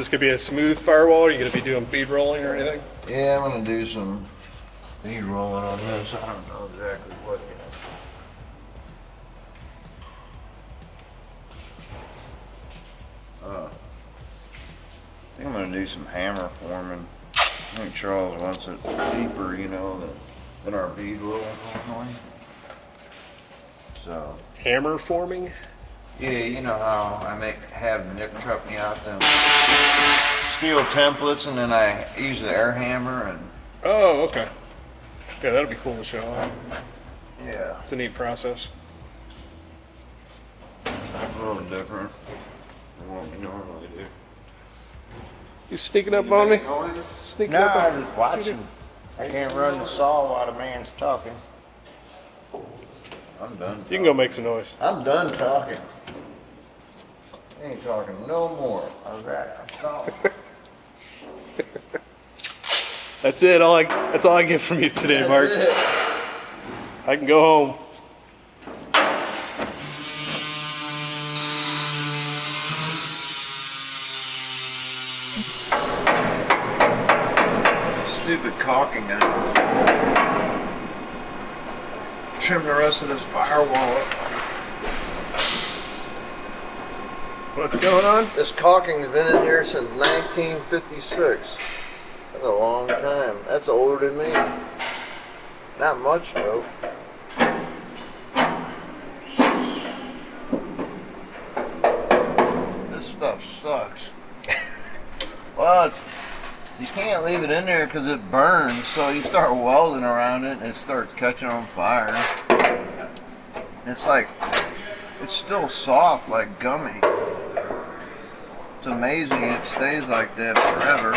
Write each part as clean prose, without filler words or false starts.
this gonna be a smooth firewall? Are you gonna be doing bead rolling or anything? Yeah, I'm gonna do some bead rolling on this. I don't know exactly what yet. I think I'm gonna do some hammer forming. I think Charles wants it deeper, you know, than our bead roll normally. So. Hammer forming? Yeah, you know how I have Nick cut me out them steel templates, and then I use the air hammer and. Oh, okay. Yeah, that'll be cool to show off. Yeah. It's a neat process. A little different than what we normally do. You sneaking up on me? Sneaking No, up on I'm just watching. I can't run the saw while the man's talking. I'm done. You can go make some noise. I'm done talking. Ain't talking no more. All right, I'm sorry. That's it. That's all I get from you today, That's Mark. it. I can go home. Stupid caulking gun. Trim the rest of this firewall up. What's going on? This caulking's been in here since 1956. That's a long time. That's older than me. Not much though. This stuff sucks. Well, you can't leave it in there because it burns, so you start welding around it and it starts catching on fire. It's like, it's still soft like gummy. It's amazing it stays like that forever.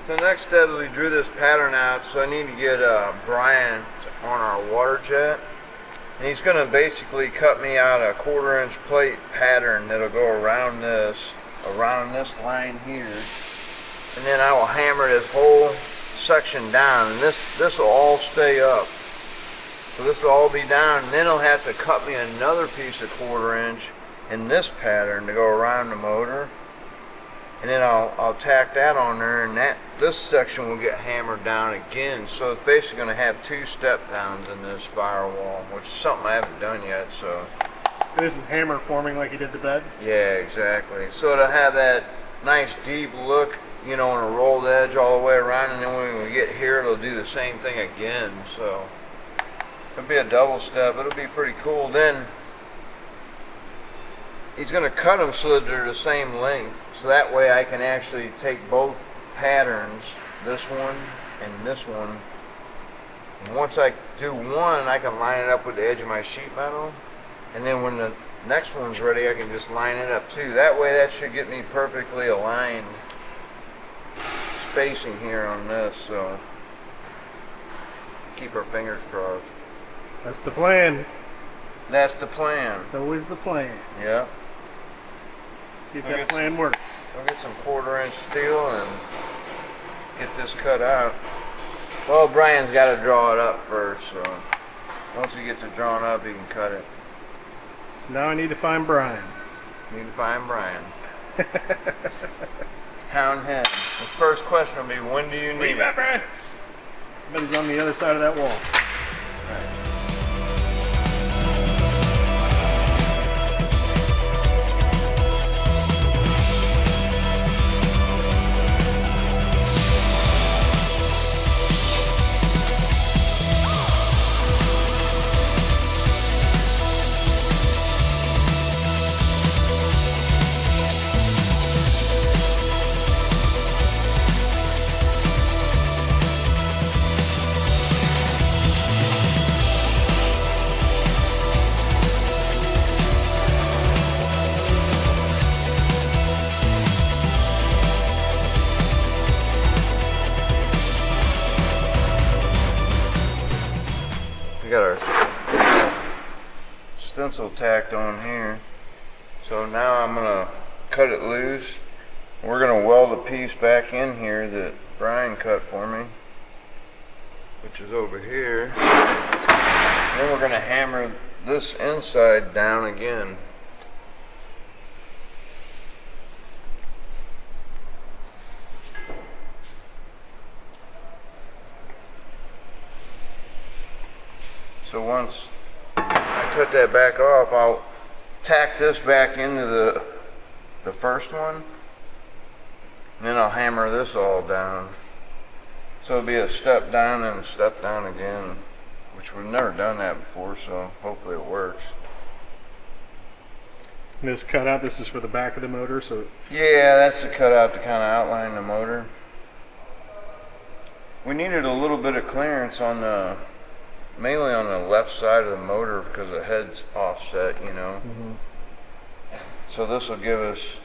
So next step is we drew this pattern out, so I need to get Brian on our water jet. And he's going to basically cut me out a 1/4 inch plate pattern that'll go around this line here. And then I will hammer this whole section down, and this will all stay up. So this will all be down, and then he'll have to cut me another piece of 1/4 inch in this pattern to go around the motor. And then I'll tack that on there, and this section will get hammered down again. So it's basically going to have 2 step downs in this firewall, which is something I haven't done yet. So This is hammer forming like you did the bed? yeah, exactly. So it'll have that nice deep look, you know, on a rolled edge all the way around, and then when we get here, it'll do the same thing again. So it'll be a double step. It'll be pretty cool. Then he's going to cut them so that they're the same length, so that way I can actually take both patterns, this one and this one, and once I do one, I can line it up with the edge of my sheet metal, and then when the next one's ready, I can just line it up too. That way that should get me perfectly aligned spacing here on this, so keep our fingers crossed. That's the plan. That's the plan. It's always the plan. Yeah. See if that plan works. I'll get some 1/4 inch steel and get this cut out. Well, Brian's got to draw it up first, so once he gets it drawn up, he can cut it. So now I need to find Brian. Need to find Brian. Hound him. The first question will be, when do you Where need you at, it? Brian? I bet he's on the other side of that wall. pencil tacked on here. So now I'm gonna cut it loose. We're gonna weld a piece back in here that Brian cut for me, which is over here. Then we're gonna hammer this inside down again. So once I cut that back off, I'll tack this back into the first one, and then I'll hammer this all down. So it'll be a step down and a step down again, which we've never done that before, so hopefully it works. And this cutout, this is for the back of the motor, so Yeah, that's a cutout to kind of outline the motor. We needed a little bit of clearance on the, mainly on the left side of the motor because the head's offset, you know. So this will give us,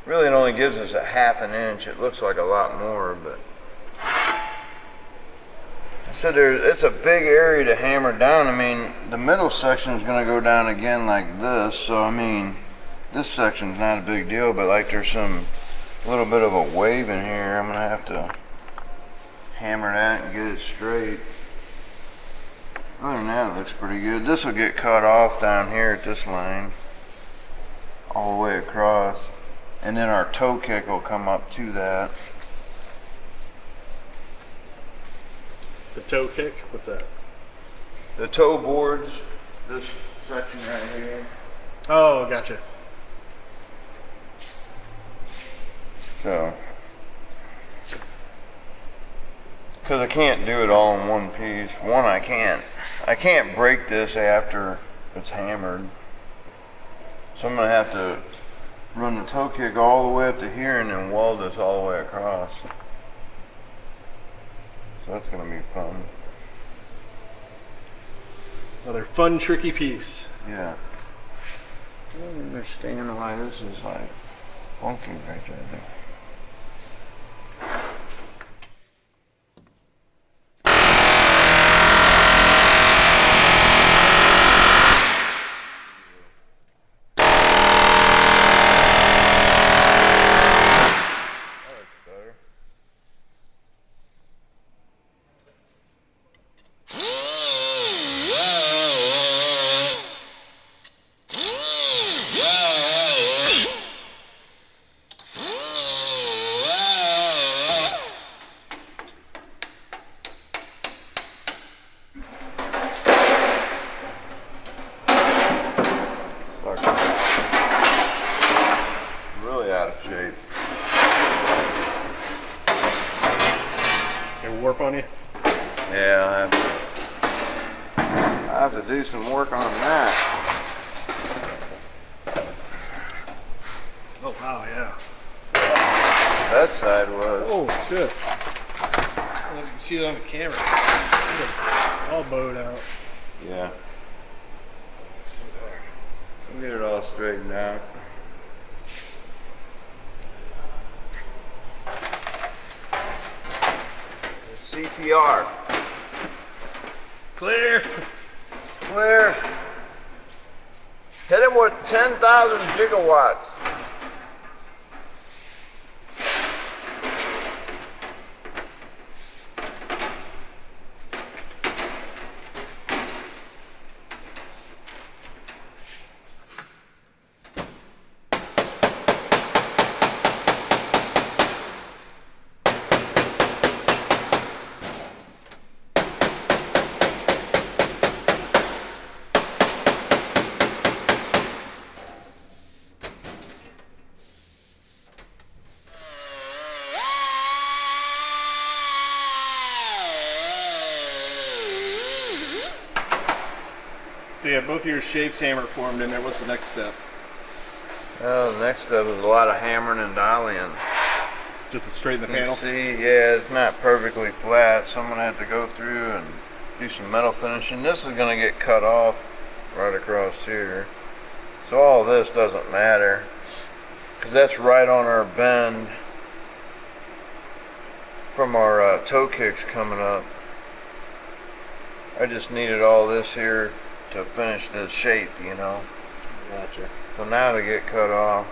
really it only gives us a ½ an inch. It looks like a lot more, but I said it's a big area to hammer down. I mean, the middle section is going to go down again like this, so I mean, this section's not a big deal, but like there's a little bit of a wave in here. I'm going to have to hammer that and get it straight. Other than that, it looks pretty good. This will get cut off down here at this line, all the way across, and then our toe kick will come up to that. the toe kick, what's that? The toe boards, this section right here. Oh, gotcha. So, because I can't do it all in one piece. One, I can't break this after it's hammered. So I'm gonna have to run the toe kick all the way up to here and then weld this all the way across. So that's gonna be fun. Another fun, tricky piece. Yeah. I don't understand why this is like funky right there. Really out of shape. Gonna warp on you? Yeah, I have to do some work on that. Oh wow, yeah. That side was. Oh shit. You can see it on the camera. It is all bowed out. Yeah. Let's see there. We'll get it all straightened out. CPR. Clear. Clear. Hit him with 10,000 gigawatts. So yeah, both of your shapes hammer formed in there. What's the next step? Well, the next step is a lot of hammering and dialing. Just to straighten the You panel? can see, yeah, it's not perfectly flat, so I'm gonna have to go through and do some metal finishing. This is gonna get cut off right across here. So all this doesn't matter, because that's right on our bend from our toe kicks coming up. I just needed all this here to to finish this shape, you know. Gotcha. So now to get cut off,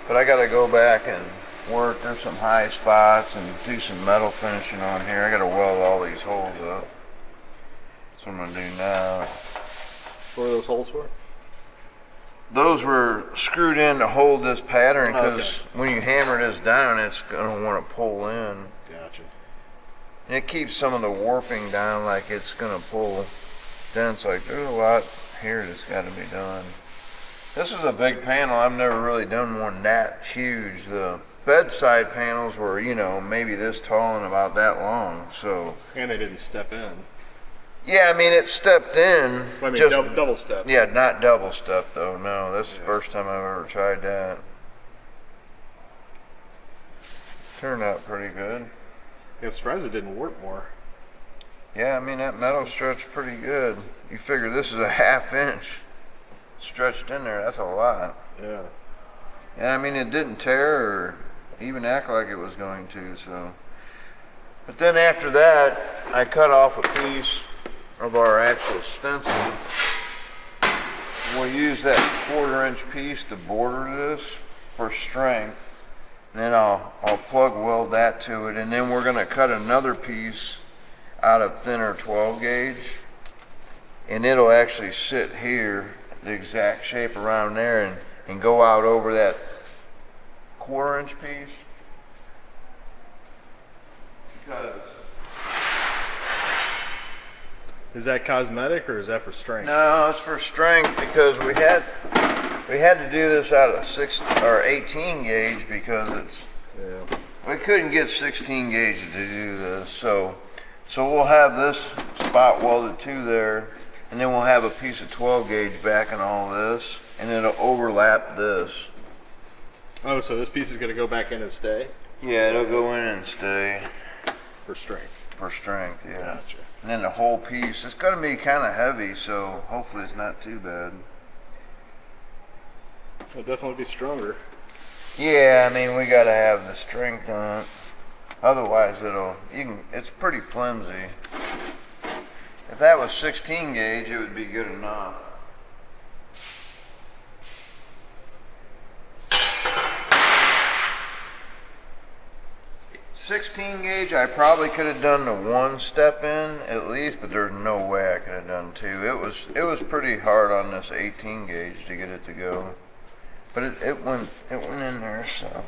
but I gotta go back and work. There's some high spots and do some metal finishing on here. I gotta weld all these holes up. That's what I'm gonna do now. What are those holes for? Those were screwed in to hold this pattern because Okay. when you hammer this down, it's gonna want to pull in. Gotcha. And it keeps some of the warping down, like it's gonna pull. Then it's like there's a lot here that's got to be done. This is a big panel. I've never really done one that huge. The bedside panels were, you know, maybe this tall and about that long. So And they didn't step in. yeah, I mean it stepped in. I mean, just double step. yeah, not double step though. No, this is the first time I've ever tried that. Turned out pretty good. Yeah, I'm surprised it didn't warp more. Yeah, I mean that metal stretched pretty good. You figure this is a 1/2 inch stretched in there. That's a lot. Yeah. And I mean it didn't tear or even act like it was going to. So, but then after that, I cut off a piece of our actual stencil. We'll use that 1/4 inch piece to border this for strength. And then I'll plug weld that to it, and then we're gonna cut another piece out of thinner 12 gauge, and it'll actually sit here, the exact shape around there, and go out over that 1/4 inch piece. Because Is that cosmetic or is that for strength? no, it's for strength because we had to do this out of 6 or 18 gauge because it's Yeah. we couldn't get 16 gauge to do this. So we'll have this spot welded to there, and then we'll have a piece of 12 gauge backing all this, and it'll overlap this. Oh, so this piece is going to go back in and stay Yeah, it'll go in and stay for strength. for strength. Yeah. Gotcha. And then the whole piece, it's going to be kind of heavy, so hopefully it's not too bad. It'll definitely be stronger. Yeah, I mean we got to have the strength on it. Otherwise it's pretty flimsy. If that was 16 gauge, it would be good enough. .16 gauge, I probably could have done the 1 step in at least, but there's no way I could have done 2. It was pretty hard on this 18 gauge to get it to go, but it went in there. So.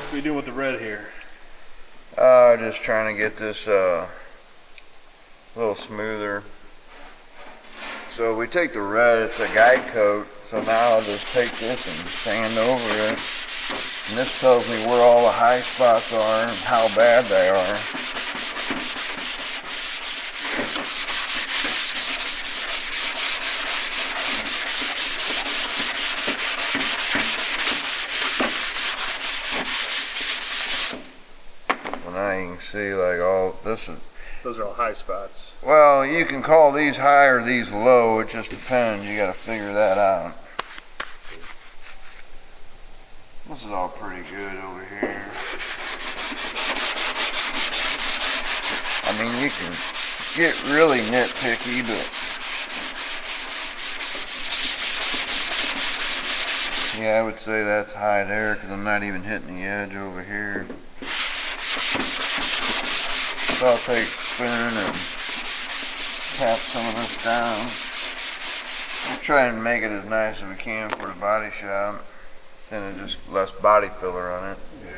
What are you doing with the red here? Just trying to get this a little smoother. So we take the red, it's a guide coat, so now I'll just take this and sand over it. And this tells me where all the high spots are and how bad they are. Well, now you can see like all this is. Those are all high spots. Well, you can call these high or these low. It just depends. You got to figure that out. This is all pretty good over here. I mean, you can get really nitpicky, but yeah, I would say that's high there because I'm not even hitting the edge over here. So I'll take a spoon and tap some of this down. We'll try and make it as nice as we can for the body shop. Then it's just less body filler on it. Yeah.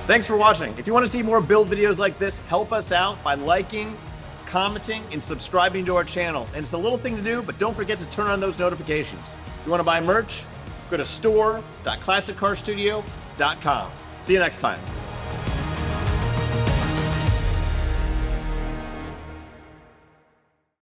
Thanks for watching. If you want to see more build videos like this, help us out by liking, commenting, and subscribing to our channel. And it's a little thing to do, but don't forget to turn on those notifications. If you want to buy merch, go to store.classiccarstudio.com. See you next time.